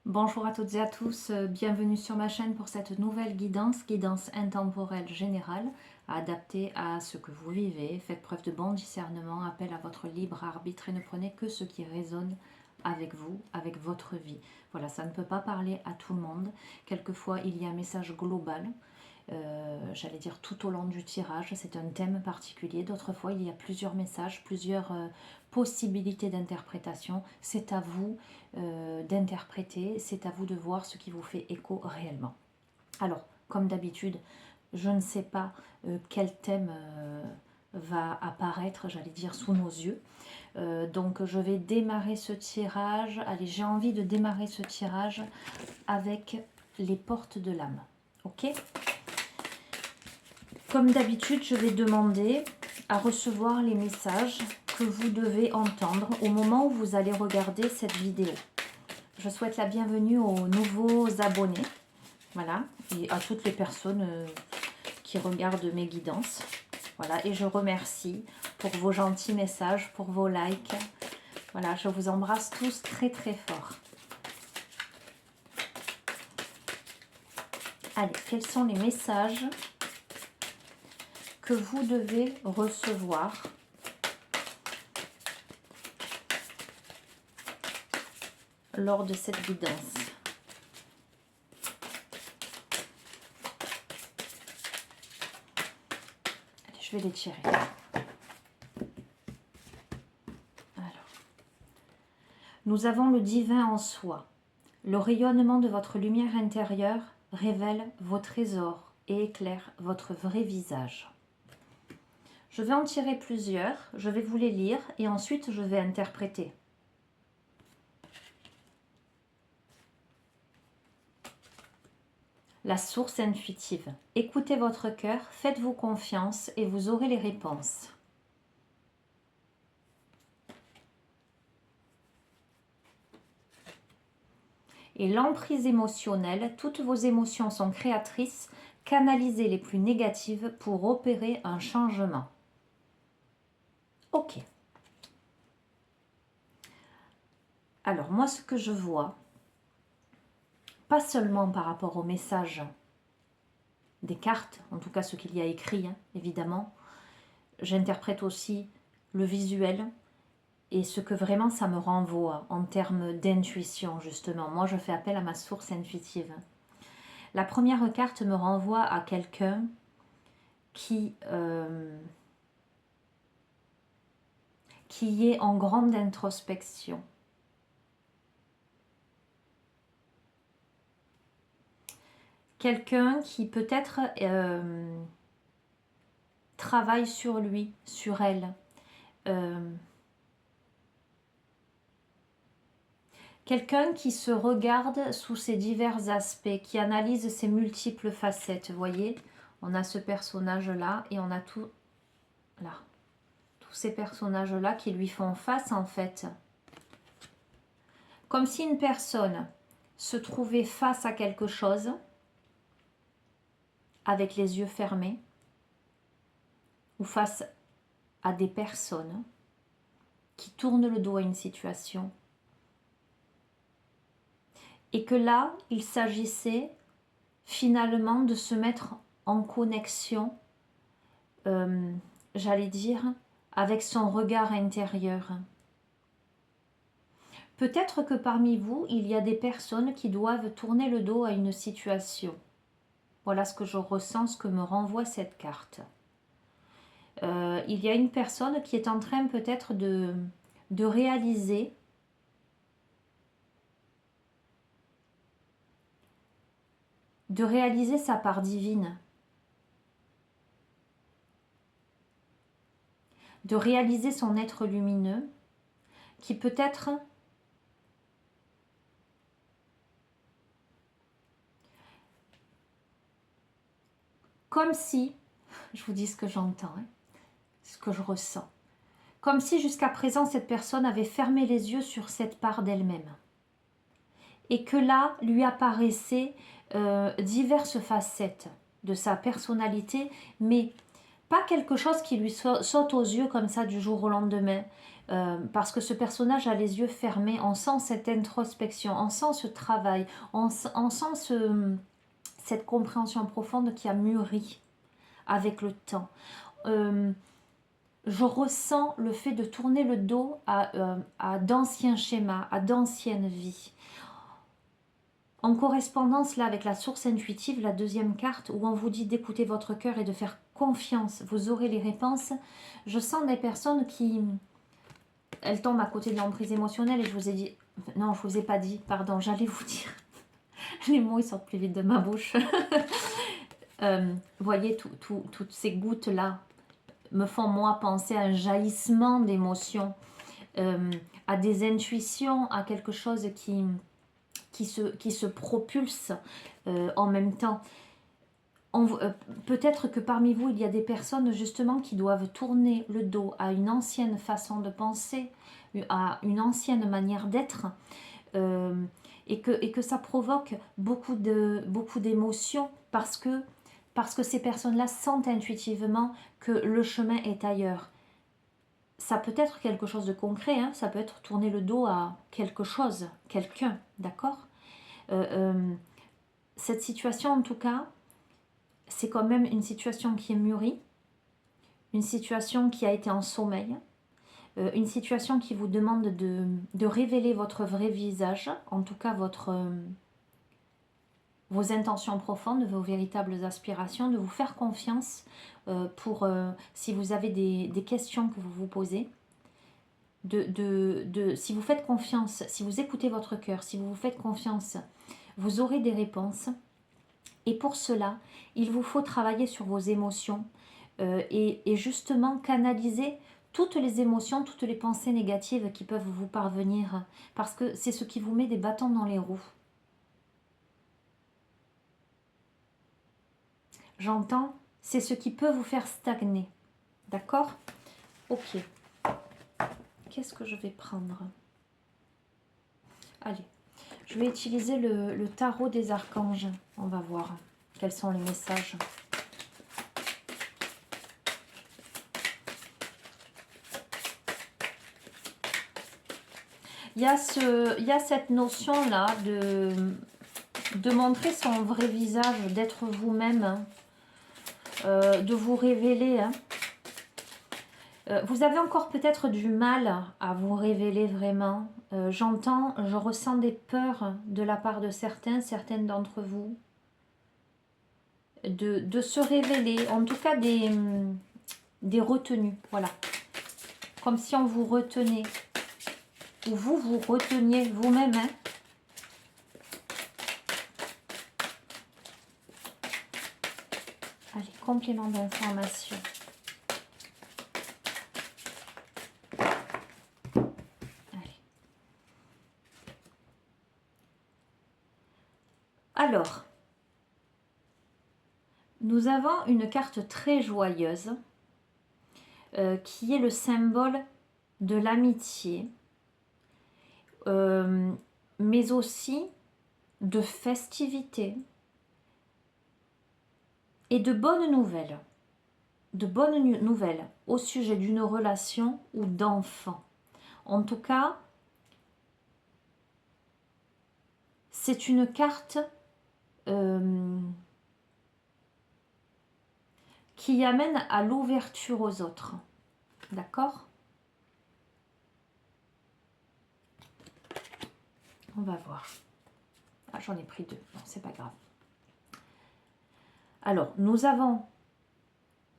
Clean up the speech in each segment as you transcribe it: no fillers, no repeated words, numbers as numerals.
Bonjour à toutes et à tous, bienvenue sur ma chaîne pour cette nouvelle guidance intemporelle générale, adaptée à ce que vous vivez. Faites preuve de bon discernement, appel à votre libre arbitre et ne prenez que ce qui résonne avec vous, avec votre vie. Voilà, ça ne peut pas parler à tout le monde. Quelquefois, il y a un message global. J'allais dire tout au long du tirage, c'est un thème particulier. D'autres fois, il y a plusieurs messages, plusieurs possibilités d'interprétation. C'est à vous d'interpréter, c'est à vous de voir ce qui vous fait écho réellement. Alors, comme d'habitude, je ne sais pas quel thème va apparaître, j'allais dire, sous nos yeux. Donc, je vais démarrer ce tirage. Allez, j'ai envie de démarrer ce tirage avec les portes de l'âme. Ok ? Comme d'habitude, je vais demander à recevoir les messages que vous devez entendre au moment où vous allez regarder cette vidéo. Je souhaite la bienvenue aux nouveaux abonnés, voilà, et à toutes les personnes qui regardent mes guidances. Voilà, et je remercie pour vos gentils messages, pour vos likes. Voilà, je vous embrasse tous très très fort. Allez, quels sont les messages que vous devez recevoir lors de cette guidance? Allez, je vais les tirer. Alors, nous avons le divin en soi. Le rayonnement de votre lumière intérieure révèle vos trésors et éclaire votre vrai visage. Je vais en tirer plusieurs, je vais vous les lire et ensuite je vais interpréter. La source intuitive. Écoutez votre cœur, faites-vous confiance et vous aurez les réponses. Et l'emprise émotionnelle, toutes vos émotions sont créatrices, canalisez les plus négatives pour opérer un changement. Ok. Alors moi, ce que je vois, pas seulement par rapport au message des cartes, en tout cas ce qu'il y a écrit, hein, évidemment, j'interprète aussi le visuel et ce que vraiment ça me renvoie en termes d'intuition, justement. Moi, je fais appel à ma source intuitive. La première carte me renvoie à quelqu'un qui est en grande introspection. Quelqu'un qui peut-être travaille sur lui, sur elle. Quelqu'un qui se regarde sous ses divers aspects, qui analyse ses multiples facettes. Vous voyez, on a ce personnage-là et on a tout là. Tous ces personnages-là qui lui font face en fait. Comme si une personne se trouvait face à quelque chose avec les yeux fermés ou face à des personnes qui tournent le dos à une situation et que là, il s'agissait finalement de se mettre en connexion, j'allais dire, avec son regard intérieur. Peut-être que parmi vous, il y a des personnes qui doivent tourner le dos à une situation. Voilà ce que je ressens, ce que me renvoie cette carte. Il y a une personne qui est en train peut-être de réaliser sa part divine, de réaliser son être lumineux, qui peut-être comme si, je vous dis ce que j'entends, hein, ce que je ressens, comme si jusqu'à présent cette personne avait fermé les yeux sur cette part d'elle-même et que là lui apparaissaient diverses facettes de sa personnalité, mais pas quelque chose qui lui saute aux yeux comme ça du jour au lendemain, parce que ce personnage a les yeux fermés, on sent cette introspection, on sent ce travail, on sent cette compréhension profonde qui a mûri avec le temps. Je ressens le fait de tourner le dos à d'anciens schémas, à d'anciennes vies. En correspondance là avec la source intuitive, la deuxième carte, où on vous dit d'écouter votre cœur et de faire confiance, vous aurez les réponses. Je sens des personnes qui... Elles tombent à côté de l'emprise émotionnelle et je vous ai dit... Non, je vous ai pas dit, pardon, j'allais vous dire. Les mots, ils sortent plus vite de ma bouche. Vous voyez, toutes ces gouttes-là me font, moi, penser à un jaillissement d'émotions, à des intuitions, à quelque chose qui se propulse en même temps. Peut-être que parmi vous, il y a des personnes justement qui doivent tourner le dos à une ancienne façon de penser, à une ancienne manière d'être, et que ça provoque beaucoup d'émotions parce que ces personnes-là sentent intuitivement que le chemin est ailleurs. Ça peut être quelque chose de concret, hein, ça peut être tourner le dos à quelque chose, quelqu'un, d'accord. Cette situation, en tout cas, c'est quand même une situation qui est mûrie, une situation qui a été en sommeil, une situation qui vous demande de révéler votre vrai visage, en tout cas vos intentions profondes, vos véritables aspirations, de vous faire confiance pour, si vous avez des questions que vous vous posez, si vous faites confiance, si vous écoutez votre cœur, si vous vous faites confiance, vous aurez des réponses. Et pour cela, il vous faut travailler sur vos émotions et justement canaliser toutes les émotions, toutes les pensées négatives qui peuvent vous parvenir, parce que c'est ce qui vous met des bâtons dans les roues. J'entends, c'est ce qui peut vous faire stagner. D'accord? Ok. Qu'est-ce que je vais prendre? Allez, je vais utiliser le tarot des archanges. On va voir quels sont les messages. Il y a cette notion-là de montrer son vrai visage, d'être vous-même, hein, de vous révéler. Hein. Vous avez encore peut-être du mal à vous révéler vraiment. Je ressens des peurs de la part de certaines d'entre vous, de se révéler, en tout cas des retenues, voilà. Comme si on vous retenait, ou vous reteniez vous-même. Hein. Allez, complément d'information. Alors, nous avons une carte très joyeuse qui est le symbole de l'amitié, mais aussi de festivité et de bonnes nouvelles. De bonnes nouvelles au sujet d'une relation ou d'enfant. En tout cas, c'est une carte qui amène à l'ouverture aux autres. D'accord? On va voir. Ah, j'en ai pris deux. Bon, c'est pas grave. Alors, nous avons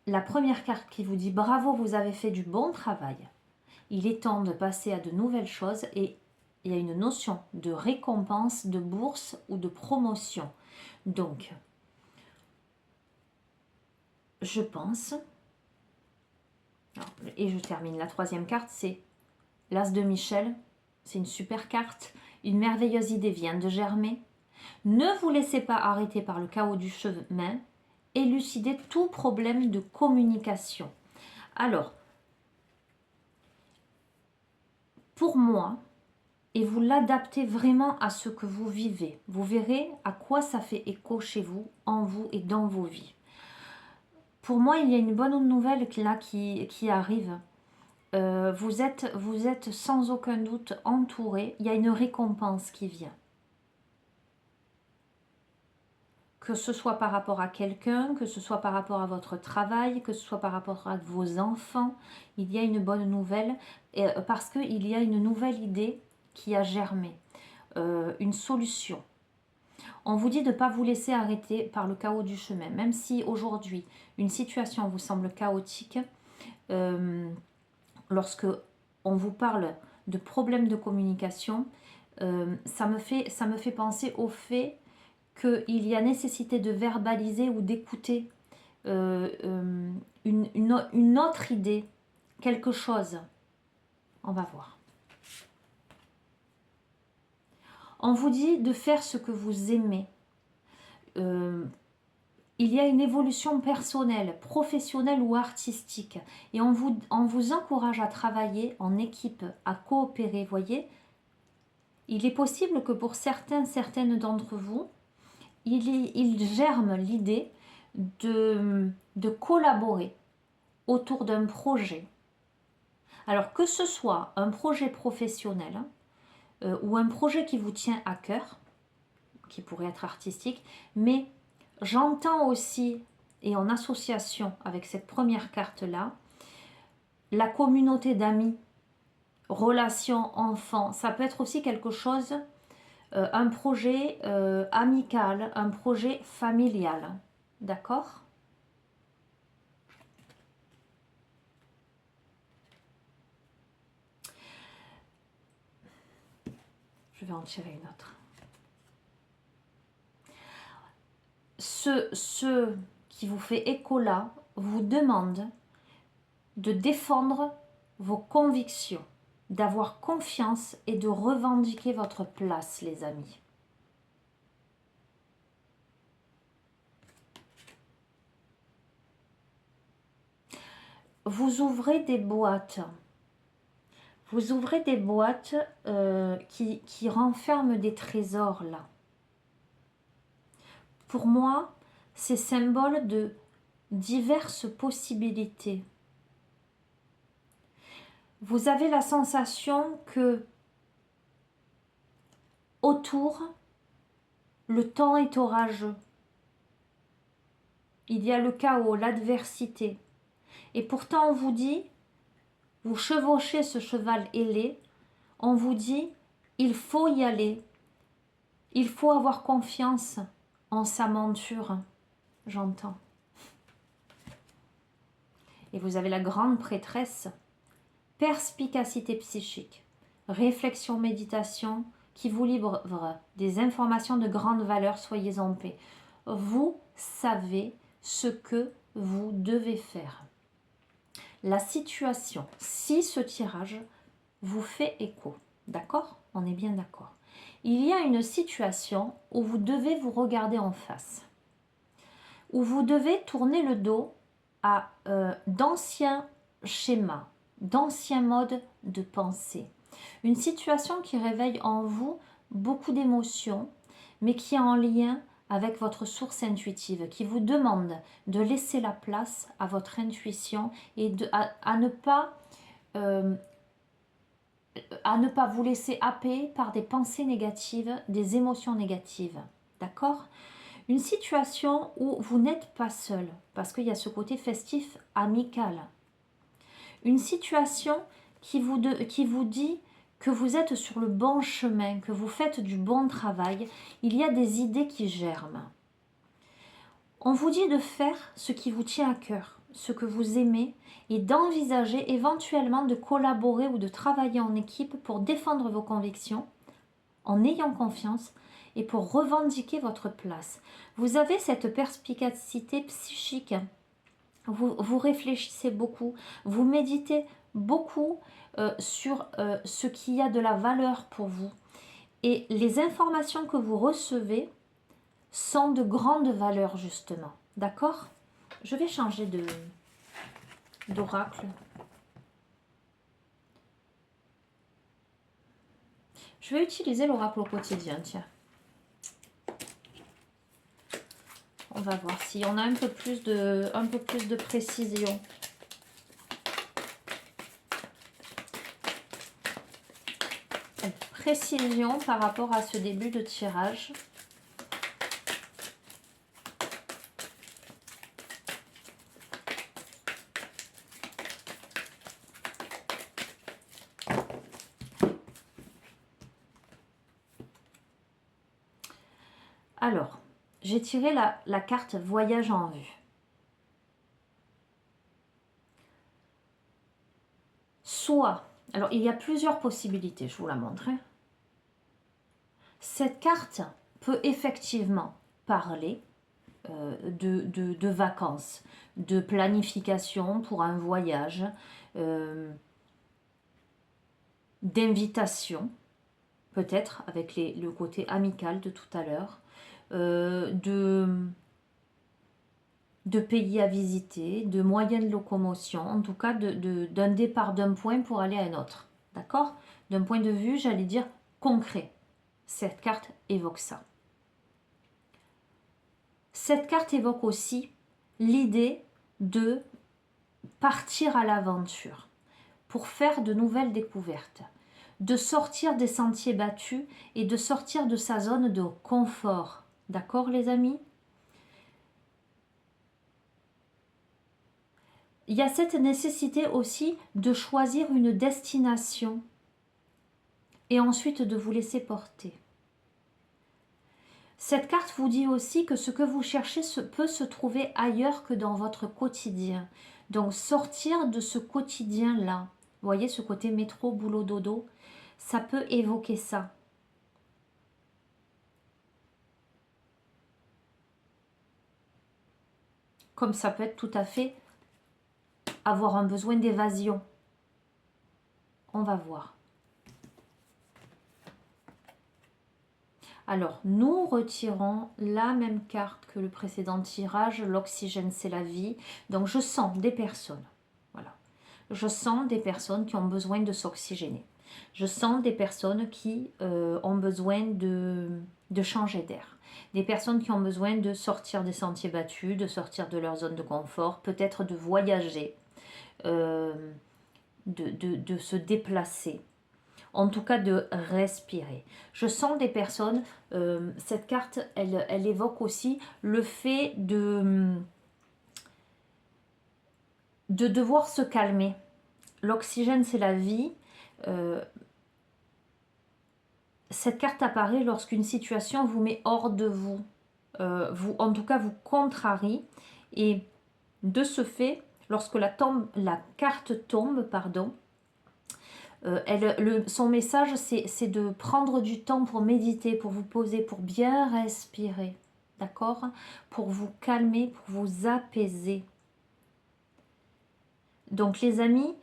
la première carte qui vous dit « Bravo, vous avez fait du bon travail. Il est temps de passer à de nouvelles choses » et il y a une notion de récompense, de bourse ou de promotion. Donc, je pense, et je termine, la troisième carte, c'est l'As de Michel. C'est une super carte. Une merveilleuse idée vient de germer. Ne vous laissez pas arrêter par le chaos du chemin. Élucidez tout problème de communication. Alors, pour moi, et vous l'adaptez vraiment à ce que vous vivez, vous verrez à quoi ça fait écho chez vous, en vous et dans vos vies. Pour moi, il y a une bonne nouvelle là qui arrive. vous êtes sans aucun doute entouré. Il y a une récompense qui vient. Que ce soit par rapport à quelqu'un, que ce soit par rapport à votre travail, que ce soit par rapport à vos enfants, il y a une bonne nouvelle, parce qu'il y a une nouvelle idée qui a germé, une solution. On vous dit de ne pas vous laisser arrêter par le chaos du chemin, même si aujourd'hui une situation vous semble chaotique, lorsque on vous parle de problèmes de communication, ça me fait penser au fait qu'il y a nécessité de verbaliser ou d'écouter une autre idée, quelque chose. On va voir. On vous dit de faire ce que vous aimez. Il y a une évolution personnelle, professionnelle ou artistique. Et on vous encourage à travailler en équipe, à coopérer, voyez. Il est possible que pour certaines d'entre vous, il germe l'idée de collaborer autour d'un projet. Alors que ce soit un projet professionnel ou un projet qui vous tient à cœur, qui pourrait être artistique, mais j'entends aussi, et en association avec cette première carte-là, la communauté d'amis, relations enfants, ça peut être aussi quelque chose, un projet amical, un projet familial. D'accord ? Je vais en tirer une autre. Ce qui vous fait écho là vous demande de défendre vos convictions, d'avoir confiance et de revendiquer votre place, les amis. Vous ouvrez des boîtes. Vous ouvrez des boîtes qui renferment des trésors là. Pour moi, c'est symbole de diverses possibilités. Vous avez la sensation que autour, le temps est orageux. Il y a le chaos, l'adversité. Et pourtant, on vous dit, vous chevauchez ce cheval ailé, on vous dit, il faut y aller. Il faut avoir confiance en sa monture. J'entends. Et vous avez la grande prêtresse, perspicacité psychique, réflexion, méditation, qui vous livre des informations de grande valeur, soyez en paix. Vous savez ce que vous devez faire. La situation, si ce tirage vous fait écho, d'accord ? On est bien d'accord. Il y a une situation où vous devez vous regarder en face, où vous devez tourner le dos à d'anciens schémas, d'anciens modes de pensée. Une situation qui réveille en vous beaucoup d'émotions, mais qui est en lien avec votre source intuitive, qui vous demande de laisser la place à votre intuition et à ne pas vous laisser happer par des pensées négatives, des émotions négatives. D'accord ? Une situation où vous n'êtes pas seul, parce qu'il y a ce côté festif, amical. Une situation qui vous dit que vous êtes sur le bon chemin, que vous faites du bon travail. Il y a des idées qui germent. On vous dit de faire ce qui vous tient à cœur, ce que vous aimez, et d'envisager éventuellement de collaborer ou de travailler en équipe pour défendre vos convictions, en ayant confiance, et pour revendiquer votre place. Vous avez cette perspicacité psychique. Vous réfléchissez beaucoup, vous méditez beaucoup sur ce qui a de la valeur pour vous. Et les informations que vous recevez sont de grande valeur, justement. D'accord ? Je vais changer d'oracle. Je vais utiliser l'oracle au quotidien, tiens. On va voir si on a un peu plus de précision. précision par rapport à ce début de tirage. Alors, j'ai tiré la carte voyage en vue. Soit, alors il y a plusieurs possibilités, je vous la montre. Cette carte peut effectivement parler de vacances, de planification pour un voyage, d'invitation, peut-être avec le côté amical de tout à l'heure, de pays à visiter, de moyens de locomotion, en tout cas d'un départ d'un point pour aller à un autre. D'accord? D'un point de vue, j'allais dire, concret. Cette carte évoque ça. Cette carte évoque aussi l'idée de partir à l'aventure pour faire de nouvelles découvertes, de sortir des sentiers battus et de sortir de sa zone de confort. D'accord les amis? Il y a cette nécessité aussi de choisir une destination et ensuite de vous laisser porter. Cette carte vous dit aussi que ce que vous cherchez peut se trouver ailleurs que dans votre quotidien. Donc sortir de ce quotidien-là. Vous voyez ce côté métro, boulot, dodo, ça peut évoquer ça. Comme ça peut être tout à fait avoir un besoin d'évasion. On va voir. Alors, nous retirons la même carte que le précédent tirage. L'oxygène, c'est la vie. Donc, je sens des personnes. Voilà. Je sens des personnes qui ont besoin de s'oxygéner. Je sens des personnes qui ont besoin de changer d'air. Des personnes qui ont besoin de sortir des sentiers battus, de sortir de leur zone de confort, peut-être de voyager, de se déplacer. En tout cas, de respirer. Je sens des personnes, cette carte, elle évoque aussi le fait de devoir se calmer. L'oxygène, c'est la vie. Cette carte apparaît lorsqu'une situation vous met hors de vous. En tout cas, vous contrarie. Et de ce fait, lorsque la carte tombe, pardon, son message, c'est de prendre du temps pour méditer, pour vous poser, pour bien respirer, d'accord? Pour vous calmer, pour vous apaiser. Donc les amis,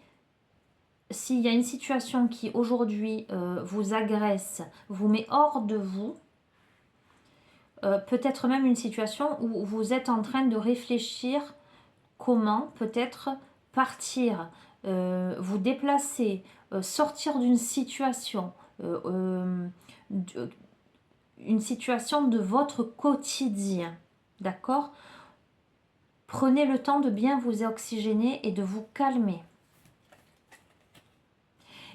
s'il y a une situation qui aujourd'hui vous agresse, vous met hors de vous, peut-être même une situation où vous êtes en train de réfléchir comment peut-être partir, vous déplacer, sortir d'une situation, une situation de votre quotidien, d'accord? Prenez le temps de bien vous oxygéner et de vous calmer.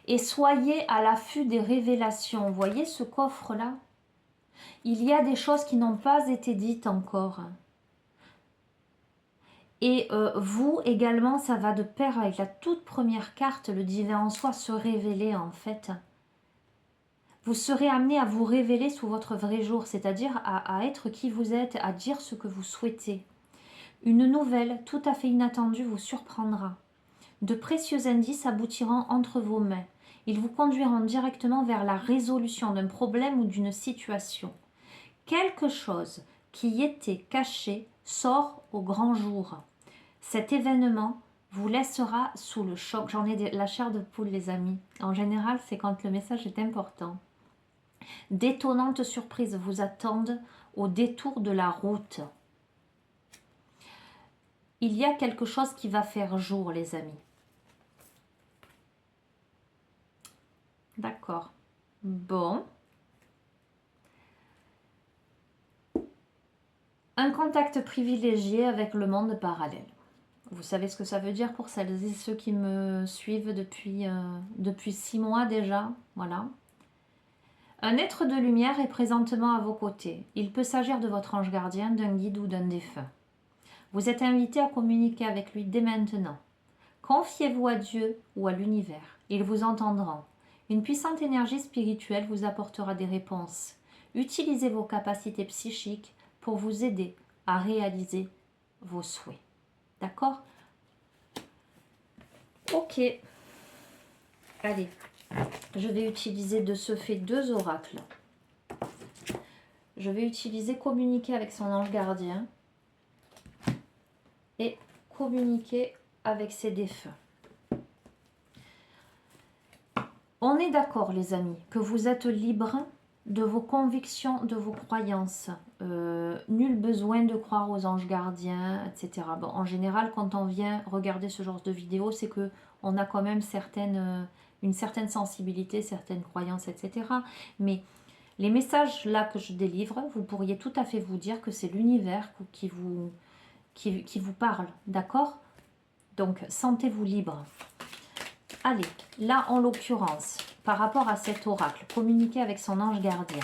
Et soyez à l'affût des révélations. Vous voyez ce coffre-là? Il y a des choses qui n'ont pas été dites encore. Et vous également, ça va de pair avec la toute première carte, le divin en soi, se révéler en fait. Vous serez amené à vous révéler sous votre vrai jour, c'est-à-dire à être qui vous êtes, à dire ce que vous souhaitez. Une nouvelle tout à fait inattendue vous surprendra. De précieux indices aboutiront entre vos mains. Ils vous conduiront directement vers la résolution d'un problème ou d'une situation. Quelque chose qui était caché sort au grand jour. Cet événement vous laissera sous le choc. J'en ai la chair de poule, les amis. En général, c'est quand le message est important. D'étonnantes surprises vous attendent au détour de la route. Il y a quelque chose qui va faire jour, les amis. D'accord. Bon. Un contact privilégié avec le monde parallèle. Vous savez ce que ça veut dire pour celles et ceux qui me suivent depuis 6 mois déjà. Voilà. Un être de lumière est présentement à vos côtés. Il peut s'agir de votre ange gardien, d'un guide ou d'un défunt. Vous êtes invité à communiquer avec lui dès maintenant. Confiez-vous à Dieu ou à l'univers. Ils vous entendront. Une puissante énergie spirituelle vous apportera des réponses. Utilisez vos capacités psychiques pour vous aider à réaliser vos souhaits. D'accord? Ok. Allez, je vais utiliser de ce fait 2 oracles. Je vais utiliser communiquer avec son ange gardien et communiquer avec ses défunts. On est d'accord, les amis, que vous êtes libres de vos convictions, de vos croyances. Nul besoin de croire aux anges gardiens, etc. Bon, en général, quand on vient regarder ce genre de vidéo, c'est que on a quand même une certaine sensibilité, certaines croyances, etc. Mais les messages là que je délivre, vous pourriez tout à fait vous dire que c'est l'univers qui vous parle, d'accord? Donc, sentez-vous libre. Allez, là, en l'occurrence, par rapport à cet oracle, communiquer avec son ange gardien.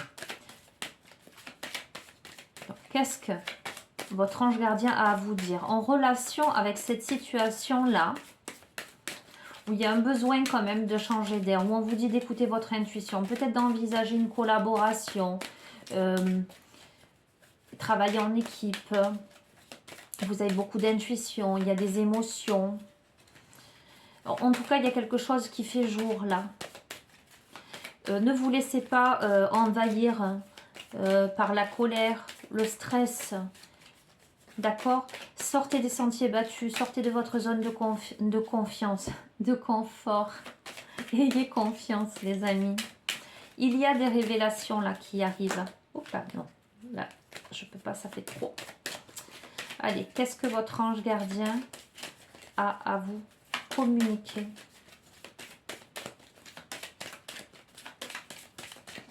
Qu'est-ce que votre ange gardien a à vous dire en relation avec cette situation-là, où il y a un besoin quand même de changer d'air, où on vous dit d'écouter votre intuition, peut-être d'envisager une collaboration, travailler en équipe, vous avez beaucoup d'intuition, il y a des émotions. En tout cas, il y a quelque chose qui fait jour là. Ne vous laissez pas envahir par la colère, le stress. D'accord? Sortez des sentiers battus, sortez de votre zone de confiance, de confort. Ayez confiance, les amis. Il y a des révélations là qui arrivent. Oups là, non. Là, je peux pas, ça fait trop. Allez, qu'est-ce que votre ange gardien a à vous communiquer?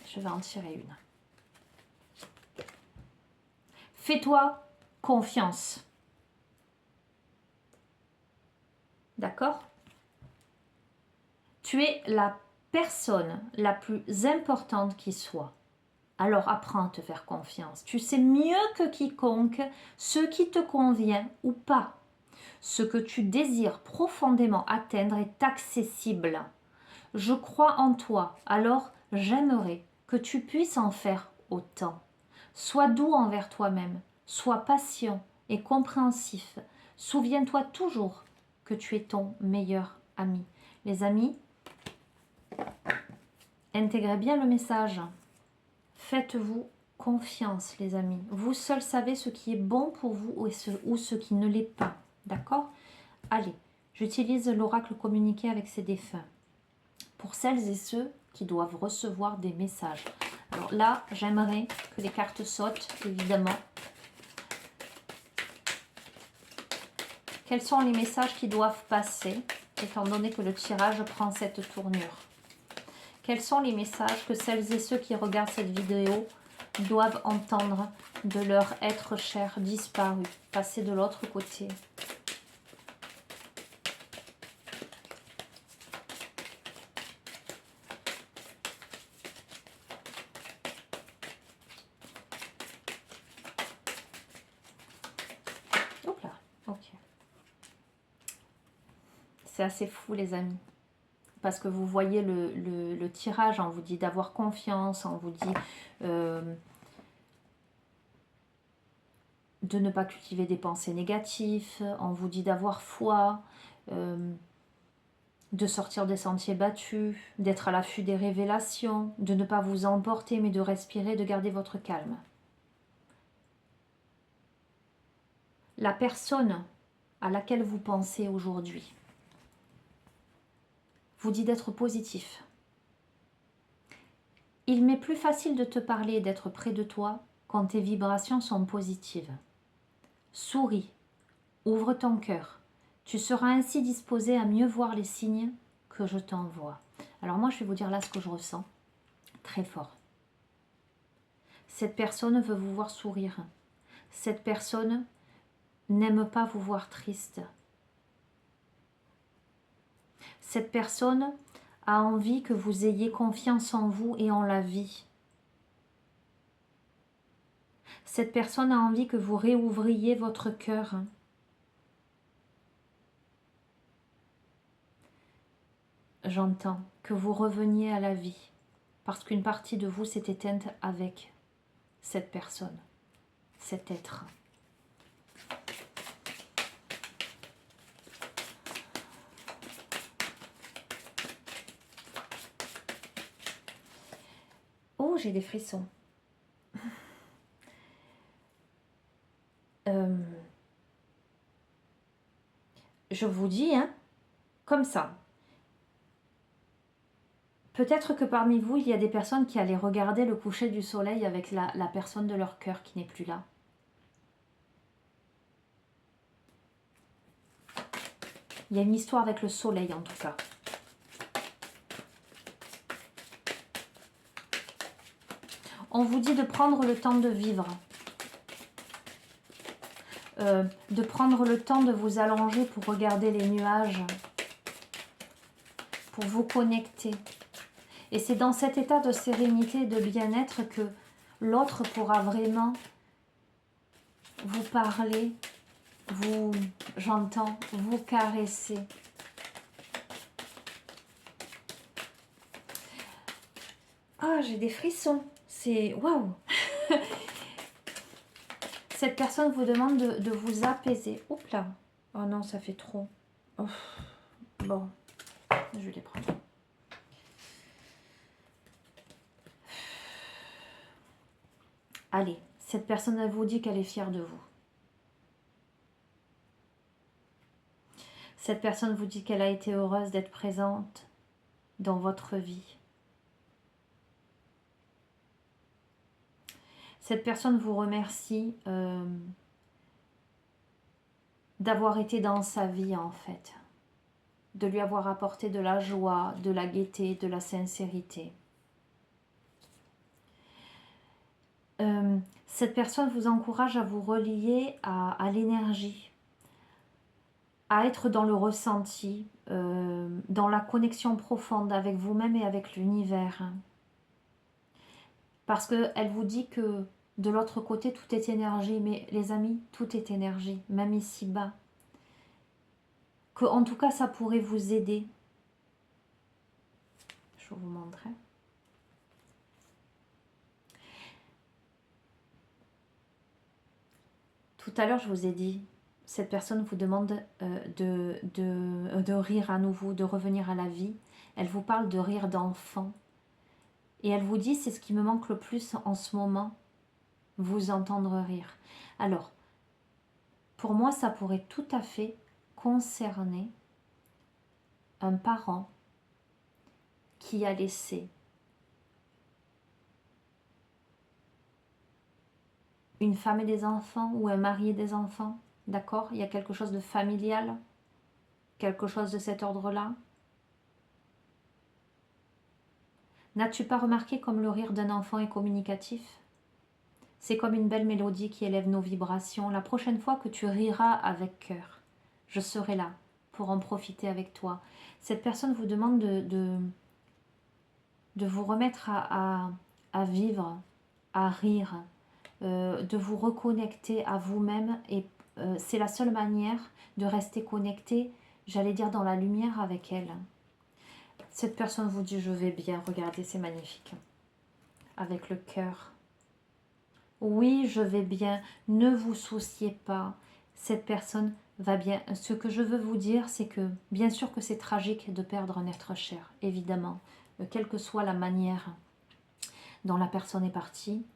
Je vais en tirer une. Fais-toi confiance. D'accord? Tu es la personne la plus importante qui soit. Alors apprends à te faire confiance. Tu sais mieux que quiconque ce qui te convient ou pas. Ce que tu désires profondément atteindre est accessible. Je crois en toi, alors j'aimerais que tu puisses en faire autant. Sois doux envers toi-même, sois patient et compréhensif. Souviens-toi toujours que tu es ton meilleur ami. Les amis, intégrez bien le message. Faites-vous confiance, les amis. Vous seuls savez ce qui est bon pour vous ou ce qui ne l'est pas. D'accord? Allez, j'utilise l'oracle communiqué avec ses défunts. Pour celles et ceux qui doivent recevoir des messages. Alors là, j'aimerais que les cartes sautent, évidemment. Quels sont les messages qui doivent passer, étant donné que le tirage prend cette tournure? Quels sont les messages que celles et ceux qui regardent cette vidéo doivent entendre de leur être cher disparu, passer de l'autre côté? Hop là, ok. C'est assez fou, les amis. Parce que vous voyez le tirage, on vous dit d'avoir confiance, on vous dit de ne pas cultiver des pensées négatives, on vous dit d'avoir foi, de sortir des sentiers battus, d'être à l'affût des révélations, de ne pas vous emporter mais de respirer, de garder votre calme. La personne à laquelle vous pensez aujourd'hui vous dit d'être positif. Il m'est plus facile de te parler et d'être près de toi quand tes vibrations sont positives. Souris, ouvre ton cœur. Tu seras ainsi disposé à mieux voir les signes que je t'envoie. Alors moi, je vais vous dire là ce que je ressens. Très fort. Cette personne veut vous voir sourire. Cette personne n'aime pas vous voir triste. Cette personne a envie que vous ayez confiance en vous et en la vie. Cette personne a envie que vous réouvriez votre cœur. J'entends que vous reveniez à la vie. Parce qu'une partie de vous s'est éteinte avec cette personne, cet être. Oh, j'ai des frissons. Je vous dis, hein, comme ça. Peut-être que parmi vous, il y a des personnes qui allaient regarder le coucher du soleil avec la personne de leur cœur qui n'est plus là. Il y a une histoire avec le soleil en tout cas. On vous dit de prendre le temps de vivre. De prendre le temps de vous allonger pour regarder les nuages. Pour vous connecter. Et c'est dans cet état de sérénité et de bien-être que l'autre pourra vraiment vous parler, j'entends, vous caresser. Ah, j'ai des frissons. C'est waouh. Cette personne vous demande de vous apaiser. Oups là. Oh non, ça fait trop. Oh. Bon, je vais les prendre. Allez, cette personne, elle vous dit qu'elle est fière de vous. Cette personne vous dit qu'elle a été heureuse d'être présente dans votre vie. Cette personne vous remercie d'avoir été dans sa vie en fait. De lui avoir apporté de la joie, de la gaieté, de la sincérité. Cette personne vous encourage à vous relier à l'énergie, à être dans le ressenti, dans la connexion profonde avec vous-même et avec l'univers. Parce qu'elle vous dit que de l'autre côté, tout est énergie. Mais les amis, tout est énergie, même ici-bas. Que en tout cas, ça pourrait vous aider. Je vais vous montrer. Tout à l'heure, je vous ai dit, cette personne vous demande de rire à nouveau, de revenir à la vie. Elle vous parle de rire d'enfant. Et elle vous dit, c'est ce qui me manque le plus en ce moment, vous entendre rire. Alors, pour moi, ça pourrait tout à fait concerner un parent qui a laissé une femme et des enfants ou un mari et des enfants. D'accord? Il y a quelque chose de familial, quelque chose de cet ordre-là. N'as-tu pas remarqué comme le rire d'un enfant est communicatif? C'est comme une belle mélodie qui élève nos vibrations. La prochaine fois que tu riras avec cœur, je serai là pour en profiter avec toi. Cette personne vous demande de vous remettre à vivre, à rire, de vous reconnecter à vous-même. Et c'est la seule manière de rester connecté, j'allais dire dans la lumière avec elle. Cette personne vous dit, je vais bien, regardez, c'est magnifique. Avec le cœur. Oui, je vais bien, ne vous souciez pas, cette personne va bien. Ce que je veux vous dire, c'est que bien sûr que c'est tragique de perdre un être cher, évidemment, quelle que soit la manière dont la personne est partie.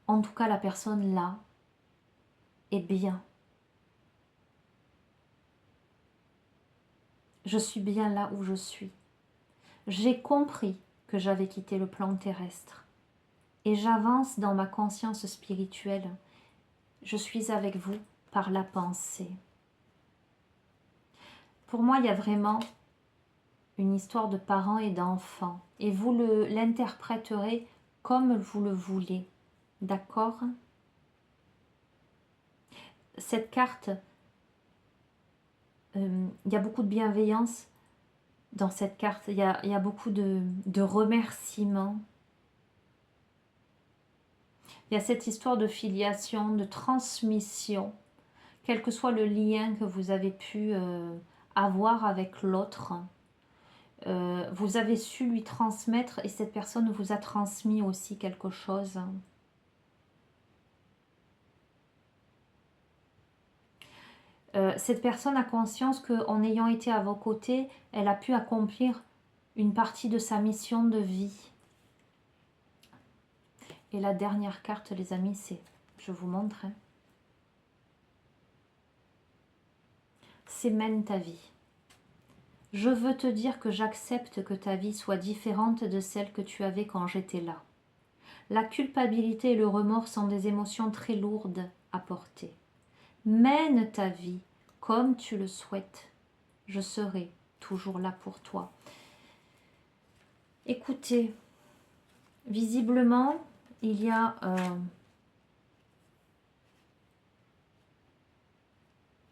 En tout cas, la personne là est bien. Je suis bien là où je suis. J'ai compris que j'avais quitté le plan terrestre et j'avance dans ma conscience spirituelle. Je suis avec vous par la pensée. Pour moi, il y a vraiment une histoire de parents et d'enfants. Et vous l'interpréterez comme vous le voulez. D'accord? Cette carte, il y a beaucoup de bienveillance dans cette carte. Il y a beaucoup de remerciements. Il Il y a cette histoire de filiation, de transmission, quel que soit le lien que vous avez pu avoir avec l'autre. Vous avez su lui transmettre et cette personne vous a transmis aussi quelque chose. Cette personne a conscience qu'en ayant été à vos côtés, elle a pu accomplir une partie de sa mission de vie. Et la dernière carte, les amis, c'est, je vous montre, hein, c'est mène ta vie. Je veux te dire que j'accepte que ta vie soit différente de celle que tu avais quand j'étais là. La culpabilité et le remords sont des émotions très lourdes à porter. Mène ta vie comme tu le souhaites. Je serai toujours là pour toi. Écoutez, visiblement, il y a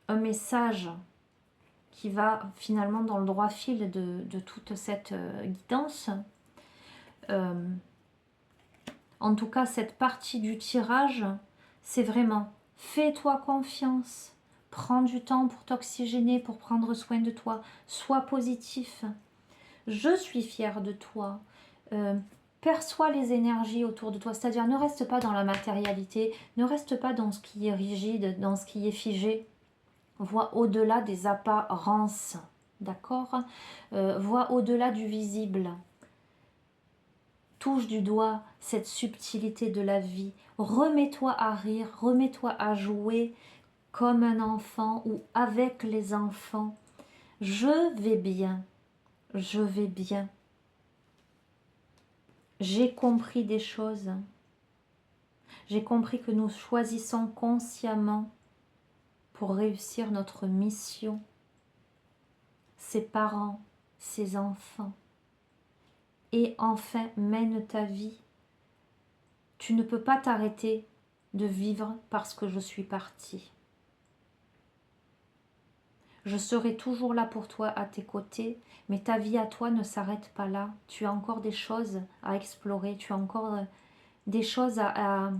un message qui va finalement dans le droit fil de toute cette guidance. En tout cas, cette partie du tirage, c'est vraiment fais-toi confiance, prends du temps pour t'oxygéner, pour prendre soin de toi, sois positif. Je suis fière de toi. Perçois les énergies autour de toi, c'est-à-dire ne reste pas dans la matérialité, ne reste pas dans ce qui est rigide, dans ce qui est figé. Vois au-delà des apparences, d'accord? Vois au-delà du visible. Touche du doigt cette subtilité de la vie. Remets-toi à rire, remets-toi à jouer comme un enfant ou avec les enfants. Je vais bien, je vais bien. J'ai compris des choses. J'ai compris que nous choisissons consciemment pour réussir notre mission. Ses parents, ses enfants. Et enfin, mène ta vie. Tu ne peux pas t'arrêter de vivre parce que je suis partie. Je serai toujours là pour toi, à tes côtés, mais ta vie à toi ne s'arrête pas là. Tu as encore des choses à explorer, tu as encore des choses à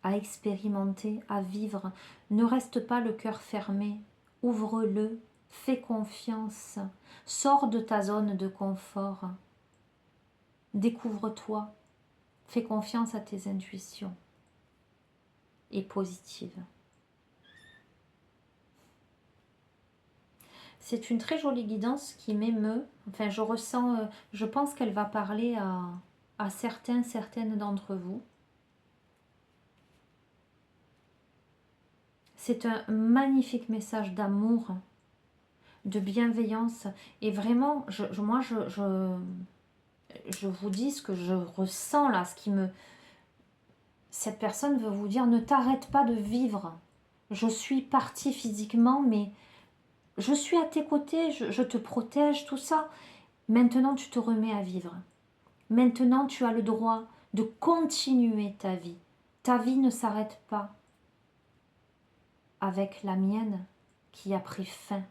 expérimenter, à vivre. Ne reste pas le cœur fermé, ouvre-le, fais confiance, sors de ta zone de confort, découvre-toi, fais confiance à tes intuitions et positive. C'est une très jolie guidance qui m'émeut. Enfin, je ressens, je pense qu'elle va parler à certaines d'entre vous. C'est un magnifique message d'amour, de bienveillance. Et vraiment, moi, je vous dis ce que je ressens là, ce qui me... Cette personne veut vous dire, ne t'arrête pas de vivre. Je suis partie physiquement, mais je suis à tes côtés, je te protège, tout ça. Maintenant, tu te remets à vivre. Maintenant, tu as le droit de continuer ta vie. Ta vie ne s'arrête pas avec la mienne qui a pris fin.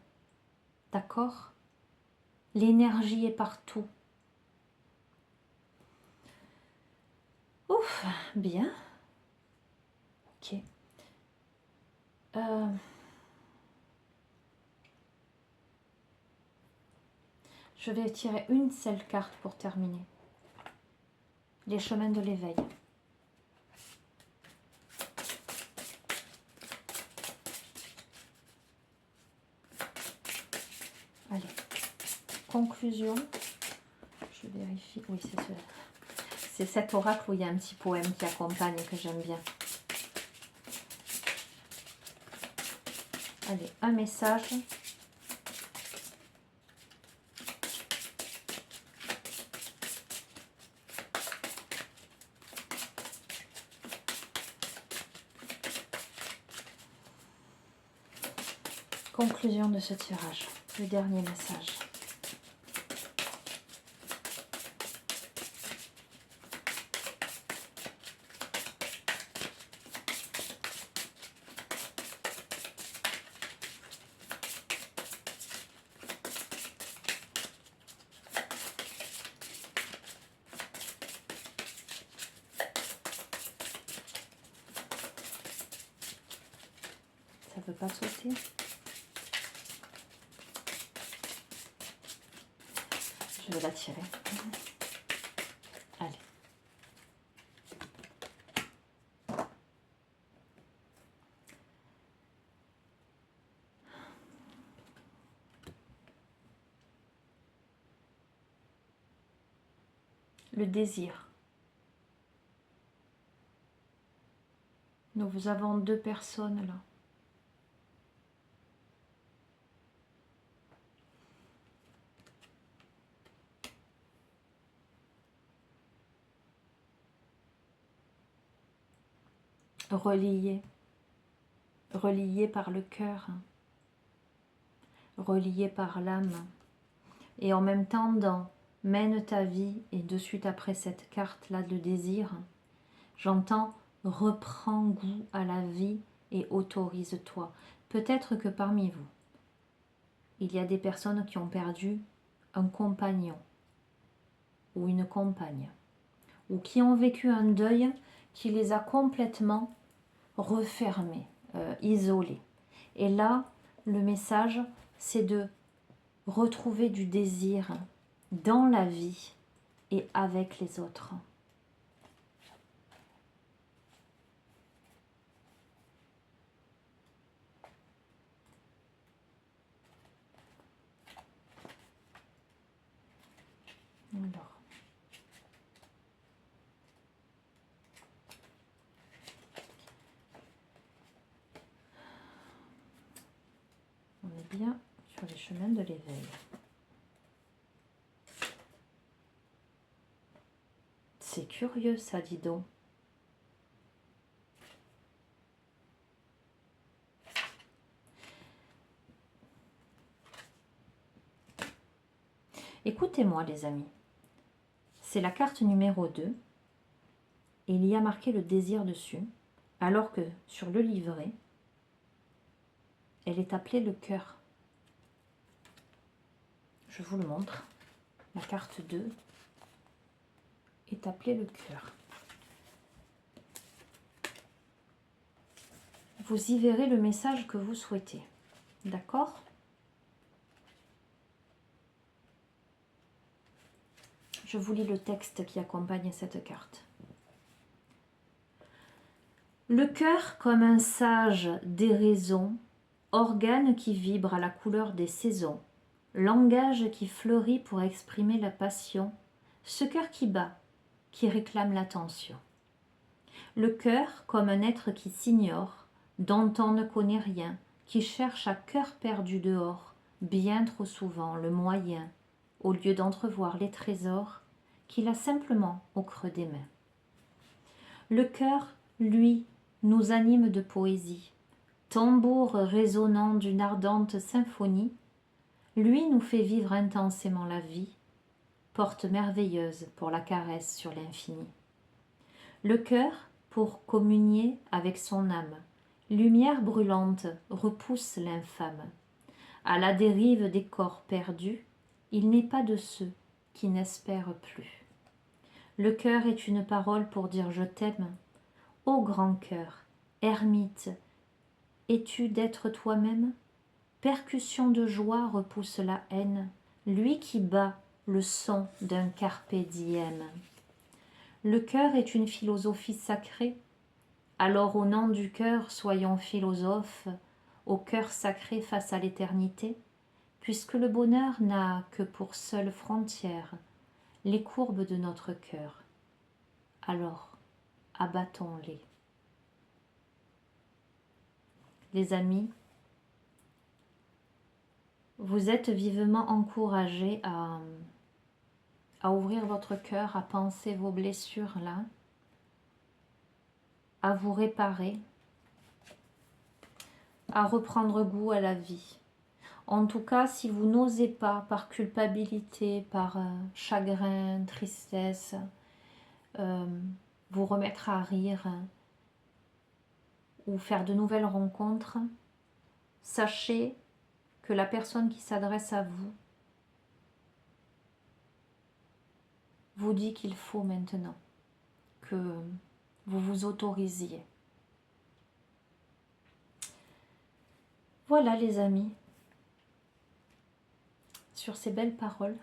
D'accord? L'énergie est partout. Ouf, bien. Ok. Je vais tirer une seule carte pour terminer. Les chemins de l'éveil. Allez. Conclusion. Je vérifie. Oui, c'est cela. C'est cet oracle où il y a un petit poème qui accompagne et que j'aime bien. Allez, un message. Conclusion de ce tirage. Le dernier message. veut pas sauter. Je vais la tirer. Allez. Le désir. Nous avons deux personnes là. Reliées. Reliées par le cœur. Reliées par l'âme. Et en même temps, dans Mène ta vie, et de suite après cette carte-là de désir, j'entends reprends goût à la vie et autorise-toi. Peut-être que parmi vous, il y a des personnes qui ont perdu un compagnon ou une compagne, ou qui ont vécu un deuil qui les a complètement refermés, isolés. Et là, le message, c'est de retrouver du désir dans la vie et avec les autres. Alors. On est bien sur les chemins de l'éveil. C'est curieux ça, dis donc. Écoutez-moi les amis. C'est la carte numéro 2. Et il y a marqué le désir dessus. Alors que sur le livret, elle est appelée le cœur. Je vous le montre. La carte 2 est appelée le cœur. Vous y verrez le message que vous souhaitez. D'accord ? Je vous lis le texte qui accompagne cette carte. Le cœur comme un sage déraison, organe qui vibre à la couleur des saisons, langage qui fleurit pour exprimer la passion, ce cœur qui bat, qui réclame l'attention. Le cœur comme un être qui s'ignore, dont on ne connaît rien, qui cherche à cœur perdu dehors, bien trop souvent le moyen, au lieu d'entrevoir les trésors qu'il a simplement au creux des mains. Le cœur, lui, nous anime de poésie, tambour résonnant d'une ardente symphonie, lui nous fait vivre intensément la vie, porte merveilleuse pour la caresse sur l'infini. Le cœur, pour communier avec son âme, lumière brûlante repousse l'infâme. À la dérive des corps perdus, il n'est pas de ceux qui n'espèrent plus. Le cœur est une parole pour dire je t'aime. Ô grand cœur, ermite, es-tu d'être toi-même? Percussion de joie repousse la haine, lui qui bat le son d'un carpe diem. Le cœur est une philosophie sacrée. Alors au nom du cœur, soyons philosophes, au cœur sacré face à l'éternité, puisque le bonheur n'a que pour seule frontière les courbes de notre cœur. Alors, abattons-les. Les amis, vous êtes vivement encouragés à ouvrir votre cœur, à penser vos blessures là, à vous réparer, à reprendre goût à la vie. En tout cas, si vous n'osez pas, par culpabilité, par chagrin, tristesse, vous remettre à rire ou faire de nouvelles rencontres, sachez que la personne qui s'adresse à vous vous dit qu'il faut maintenant que vous vous autorisiez. voilà les amis, sur ces belles paroles,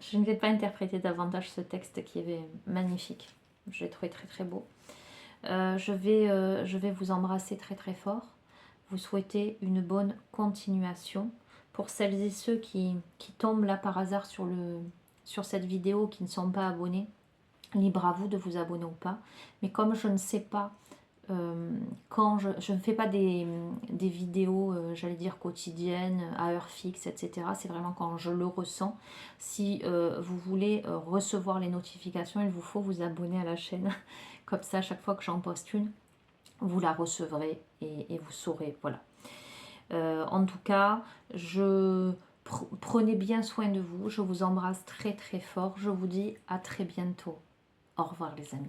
je ne vais pas interpréter davantage ce texte qui est magnifique. Je l'ai trouvé très très beau. Je vais vous embrasser très très fort. Vous souhaiter une bonne continuation. Pour celles et ceux qui tombent là par hasard sur cette vidéo, qui ne sont pas abonnés, libre à vous de vous abonner ou pas. Mais comme je ne sais pas, quand je ne fais pas des vidéos, j'allais dire quotidiennes, à heure fixe, etc. C'est vraiment quand je le ressens. Si vous voulez recevoir les notifications, il vous faut vous abonner à la chaîne. Comme ça, à chaque fois que j'en poste une, vous la recevrez et vous saurez, voilà. En tout cas, prenez bien soin de vous. Je vous embrasse très très fort. Je vous dis à très bientôt. Au revoir les amis.